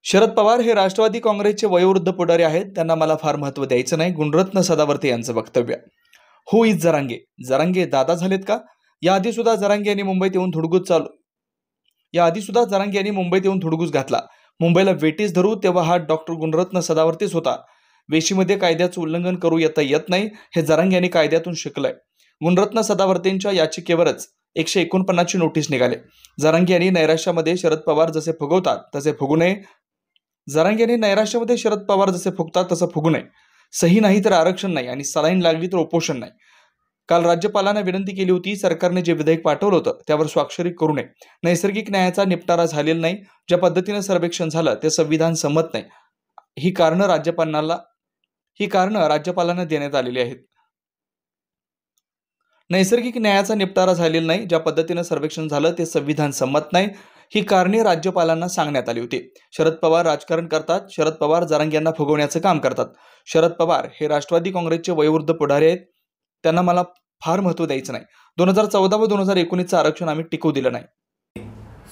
शरद पवार हे राष्ट्रवादी काँग्रेसचे वयोवृद्ध पुढारी आहेत. त्यांना मला फार महत्त्व द्यायचं नाही. गुणरत्न सदावर्ते यांचं वक्तव्य. हु इज जरांगे? जरांगे दादा झालेत का? याआधी सुद्धा जरांगे यांनी मुंबईत येऊन धुडगूस घातला. मुंबईला वेटीस धरू तेव्हा हा डॉक्टर गुणरत्न सदावर्तेच होता. वेशीमध्ये कायद्याचं उल्लंघन करू येत नाही हे जरांगे यांनी कायद्यातून शिकलंय. गुणरत्न सदावर्तेंच्या याचिकेवरच 149 ची नोटीस निघाली. जरांगे यांनी नैराश्यामध्ये शरद पवार जसे फुगवतात तसे फुगू नये. तसं फुगू नये. सही नाही तर आरक्षण नाही आणि सलाईन लागली तर उपोषण नाही. काल राज्यपालांना विनंती केली होती, सरकारने जे विधेयक पाठवलं होतं त्यावर स्वाक्षरी करू नये. नैसर्गिक न्यायाचा निपटारा झालेला नाही. ज्या पद्धतीनं सर्वेक्षण झालं ते संविधान संमत नाही. ही कारणं राज्यपालांना देण्यात आलेली आहेत. नैसर्गिक न्यायाचा निपटारा झालेला नाही. ज्या पद्धतीनं सर्वेक्षण झालं ते संविधान संमत नाही. ही कारणे राज्यपालांना सांगण्यात आली होती. शरद पवार राजकारण करतात. शरद पवार जरांगे यांना फुगवण्याचं काम करतात. शरद पवार हे राष्ट्रवादी काँग्रेसचे वयोवृद्ध पुढारी आहेत. त्यांना मला फार महत्त्व द्यायचं नाही. 2014 व 2019चं आरक्षण आम्ही टिकू दिलं नाही.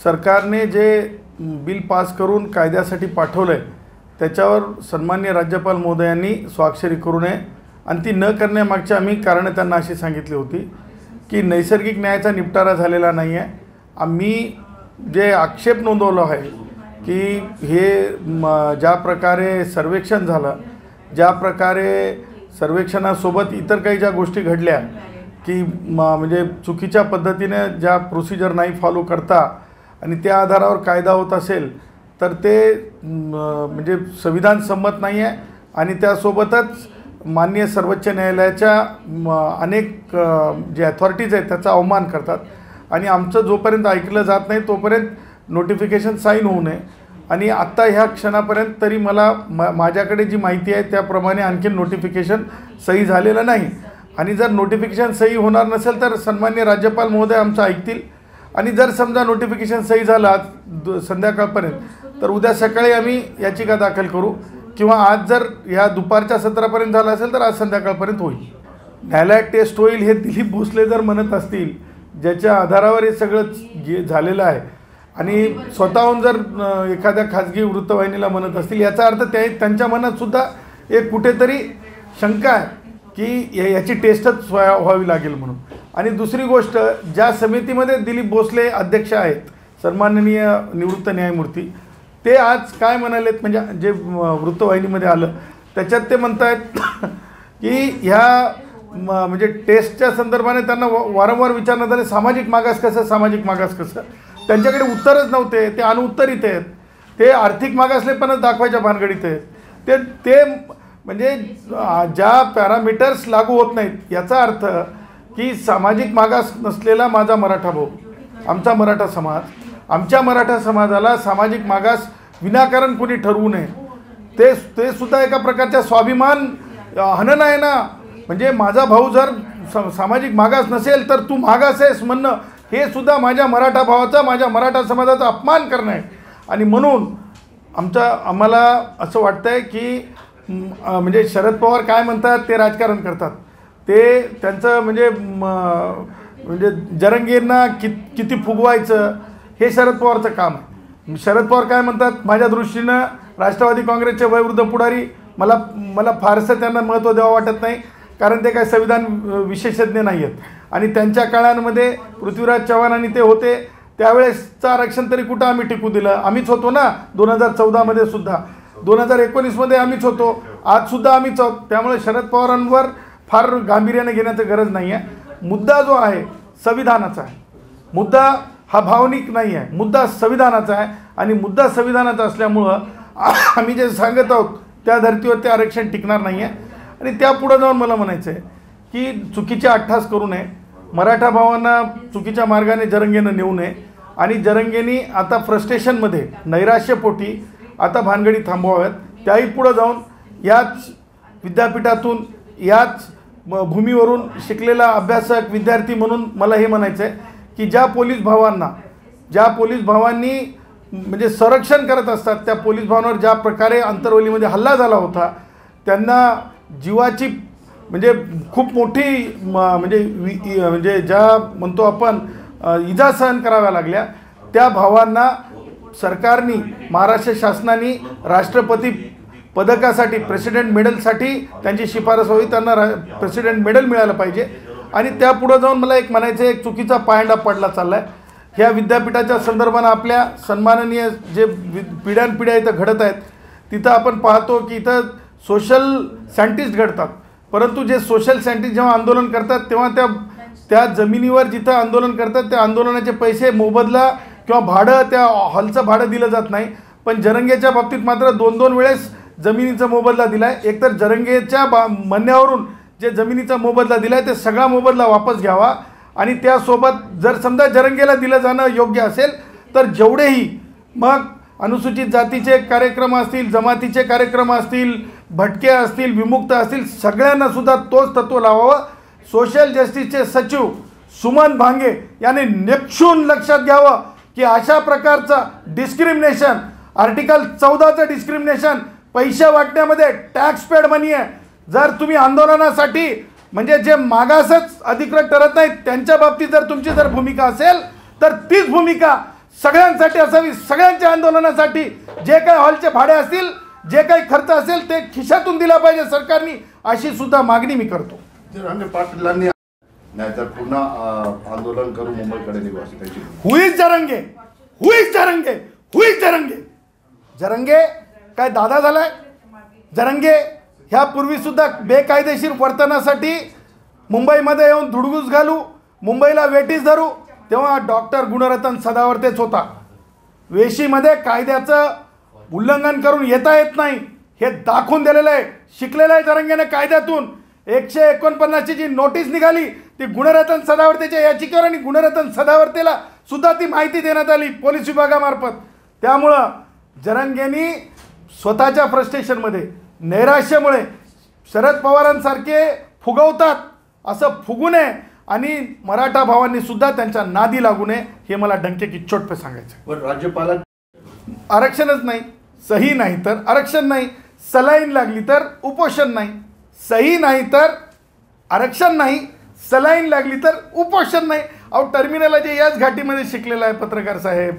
सरकारने जे बिल पास करून कायद्यासाठी पाठवलंय त्याच्यावर सन्माननीय राज्यपाल महोदयांनी स्वाक्षरी करू नये आणि ती न करण्यामागची आम्ही कारणं त्यांना अशी सांगितली होती की नैसर्गिक न्यायाचा निपटारा झालेला नाही आहे. आम्ही जे आक्षेप नोंदवला आहे की हे ज्या प्रकारे सर्वेक्षण झालं, ज्या प्रकारे सर्वेक्षणासोबत इतर काही ज्या गोष्टी घडल्या की म्हणजे चुकीच्या पद्धतीने ज्या प्रोसिजर नाही फॉलो करता आणि त्या आधारावर कायदा होत असेल तर ते म्हणजे संविधान संमत नाही आहे आणि त्यासोबतच माननीय सर्वोच्च न्यायालयाच्या अनेक जे अथॉरिटीज आहेत त्याचा अवमान करतात आणि आमचं जोपर्यंत ऐकलं जात नाही तोपर्यंत नोटिफिकेशन साईन होऊ नये. आणि आत्ता ह्या क्षणापर्यंत तरी मला माझ्याकडे जी माहिती आहे त्याप्रमाणे आणखीन नोटिफिकेशन सही झालेलं नाही. आणि जर नोटिफिकेशन सही होणार नसेल तर सन्माननीय राज्यपाल महोदय आमचं ऐकतील आणि जर समजा नोटिफिकेशन सही झालं आज संध्याकाळपर्यंत तर उद्या सकाळी आम्ही याचिका दाखल करू किंवा आज जर ह्या दुपारच्या सत्रापर्यंत झालं असेल तर आज संध्याकाळपर्यंत होईल. न्यायालयात टेस्ट होईल हे दिलीप भोसले जर म्हणत असतील, ज्याच्या आधारावर हे सगळं झालेलं आहे आणि स्वतःहून जर एखाद्या खाजगी वृत्तवाहिनीला म्हणत असतील याचा अर्थ त्यांच्या मनातसुद्धा एक कुठेतरी शंका आहे की याची टेस्टच व्हावी लागेल म्हणून. आणि दुसरी गोष्ट, ज्या समितीमध्ये दिलीप भोसले अध्यक्ष आहेत, सन्माननीय निवृत्त न्यायमूर्ती, ते आज काय म्हणालेत म्हणजे जे वृत्तवाहिनीमध्ये आलं त्याच्यात ते म्हणत आहेत की ह्या म्हणजे टेस्टच्या संदर्भाने त्यांना वारंवार विचारण्यात आले सामाजिक मागास कसं. त्यांच्याकडे उत्तरच नव्हते. ते अनुत्तरित आहेत. ते आर्थिक मागासलेपणच दाखवायच्या भानगडीत आहेत. ते म्हणजे ज्या पॅरामीटर्स लागू होत नाहीत याचा अर्थ की सामाजिक मागास नसलेला माझा मराठा भाऊ, आमचा मराठा समाज, आमच्या मराठा समाजाला सामाजिक मागास विनाकारण कोणी ठरवू नये. ते सुद्धा एका प्रकारच्या स्वाभिमान हनन आहे ना. म्हणजे माझा भाऊ जर सामाजिक मागास नसेल तर तू मागास आहेस म्हणणं हे सुद्धा माझ्या मराठा भावाचा, माझ्या मराठा समाजाचा अपमान करणं आहे. आणि म्हणून आम्हाला असं वाटतं आहे की म्हणजे शरद पवार काय म्हणतात ते राजकारण करतात. ते त्यांचं म्हणजे जरांगेंना किती फुगवायचं हे शरद पवारचं काम आहे. शरद पवार काय म्हणतात, माझ्या दृष्टीनं राष्ट्रवादी काँग्रेसचे वयोवृद्ध पुढारी मला फारसं त्यांना महत्त्व द्यावं वाटत नाही कारण ते काय संविधान विशेषज्ञ नाही आहेत. आणि त्यांच्या काळांमध्ये पृथ्वीराज चव्हाण आणि ते होते त्यावेळेसचं आरक्षण तरी कुठं आम्ही टिकू दिलं. आम्हीच होतो ना 2014मध्ये सुद्धा, 2019मध्ये आम्हीच होतो, आजसुद्धा आम्हीच आहोत. त्यामुळे शरद पवारांवर फार गांभीर्याने घेण्याची गरज नाही आहे. मुद्दा जो आहे संविधानाचा आहे. मुद्दा हा भावनिक नाही आहे. मुद्दा संविधानाचा आहे आणि मुद्दा संविधानाचा असल्यामुळं आम्ही जे सांगत आहोत त्या धर्तीवर ते आरक्षण टिकणार नाही आहे. आणि त्यापुढं जाऊन मला म्हणायचं आहे की चुकीचे अट्टहास करू नये, मराठा भावांना चुकीच्या मार्गाने जरांगेनं नेऊ नये आणि जरांगेंनी आता फ्रस्ट्रेशनमध्ये नैराश्यपोटी आता भानगडी थांबवाव्यात. त्याही पुढं जाऊन याच विद्यापीठातून याच भूमीवरून शिकलेला अभ्यासक विद्यार्थी म्हणून मला हे म्हणायचं आहे की ज्या पोलीस भावांनी म्हणजे संरक्षण करत असतात त्या पोलीस भावांवर ज्या प्रकारे अंतरवलीमध्ये हल्ला झाला होता त्यांना जीवाची म्हणजे खूप मोठी म्हणजे ज्या म्हणतो आपण इजा सहन कराव्या लागल्या. त्या भावांना सरकारने महाराष्ट्र शासनाने राष्ट्रपती पदकासाठी प्रेसिडेंट मेडलसाठी त्यांची शिफारस व्हावी, त्यांना प्रेसिडेंट मेडल मिळालं पाहिजे. आणि त्यापुढं जाऊन मला एक म्हणायचं आहे, एक चुकीचा पायंडा पडला चालला आहे. ह्या विद्यापीठाच्या संदर्भानं आपल्या सन्माननीय जे पिढ्यानपिढ्या इथं घडत आहेत, तिथं आपण पाहतो की इथं सोशल सायंटिस्ट घडतात, परंतु जे सोशल सायंटिस्ट जेव्हा आंदोलन करतात तेव्हा त्या जमिनीवर जिथं आंदोलन करतात त्या आंदोलनाचे पैसे मोबदला किंवा भाडं त्या हॉलचं भाडं दिलं जात नाही. पण जरंगेच्या बाबतीत मात्र 2-2 वेळेस जमिनीचा मोबदला दिला आहे. एकतर जरंगेच्या म्हणण्यावरून जे जमिनीचा मोबदला दिला आहे ते सगळा मोबदला वापस घ्यावा आणि त्यासोबत जर समजा जरंगेला दिलं जाणं योग्य असेल तर जेवढेही मग अनुसूचित जातीचे कार्यक्रम असतील, जमातीचे कार्यक्रम असतील, भटके असतील, विमुक्त असतील, सगळ्यांना सुद्धा तोच तत्व लावावं. सोशल जस्टिसचे सचिव सुमन भांगे यांनी निक्षून लक्षात घ्यावं की अशा प्रकारचं डिस्क्रिमिनेशन, आर्टिकल 14चं डिस्क्रिमिनेशन पैसे वाटण्यामध्ये टॅक्स पेड मनी आहे. जर तुम्ही आंदोलनासाठी म्हणजे जे मागासच अधिकृत ठरत नाहीत त्यांच्या बाबतीत जर तुमची जर भूमिका असेल तर तीच भूमिका सगळ्यांसाठी असावी. सगळ्यांच्या आंदोलनासाठी जे काही हॉलचे भाडे असतील, जे काही खर्च असेल ते खिशातून दिला पाहिजे सरकारने, अशी सुद्धा मागणी मी करतो. जरांगे पाटलांनी नाहीतर पुन्हा आंदोलन करू मुंबईकडे निघावं त्याची. Who is Jarange, who is Jarange, who is Jarange. Jarange काय दादा झालाय? जरंगे ह्यापूर्वी सुद्धा बेकायदेशीर वर्तनासाठी मुंबईमध्ये येऊन धुडगूस घालू, मुंबईला वेटीस धरू, तेव्हा डॉक्टर गुणरत्न सदावर्तेच होता. वेशीमध्ये कायद्याचं उल्लंघन करून येता येत नाही हे दाखवून दिलेलं आहे. शिकलेलं आहे जरंगेने कायद्यातून. 149 जी नोटीस निघाली ती गुणरत्न सदावर्तेच्या याचिकेवर आणि गुणरत्न सदावर्तेला सुद्धा ती माहिती देण्यात आली पोलीस विभागामार्फत. त्यामुळं जरंगेनी स्वतःच्या फ्रस्ट्रेशनमध्ये, नैराश्यामुळे शरद पवारांसारखे फुगवतात असं फुगू नये आणि मराठा भावांनी सुद्धा त्यांच्या नादी लागू नये हे मला डंके की चोट पे सांगायचं. पण राज्यपालां आरक्षणच नाही, सही नाही तर आरक्षण नाही, सलाईन लागली तर उपोषण नाही, सही नाही तर आरक्षण नाही, सलाईन लागली तर उपोषण नाही. अहो टर्मिनल जे याच घाटीमध्ये शिकलेलं आहे पत्रकार साहेब.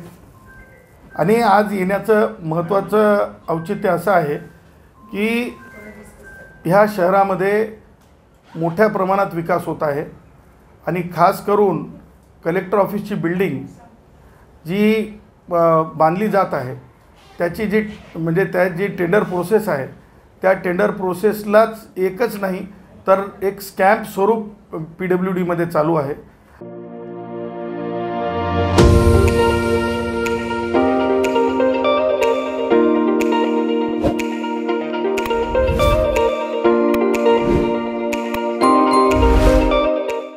आणि आज येण्याचं महत्त्वाचं औचित्य असं आहे की ह्या शहरामध्ये मोठ्या प्रमाणात विकास होत आहे आणि खास करून कलेक्टर ऑफिसची बिल्डिंग जी बांधली जात आहे त्याची जी म्हणजे त्या जी टेंडर प्रोसेस आहे त्या टेंडर प्रोसेसलाच एकच नाही तर एक स्कॅम्प स्वरूप PWDमध्ये चालू आहे.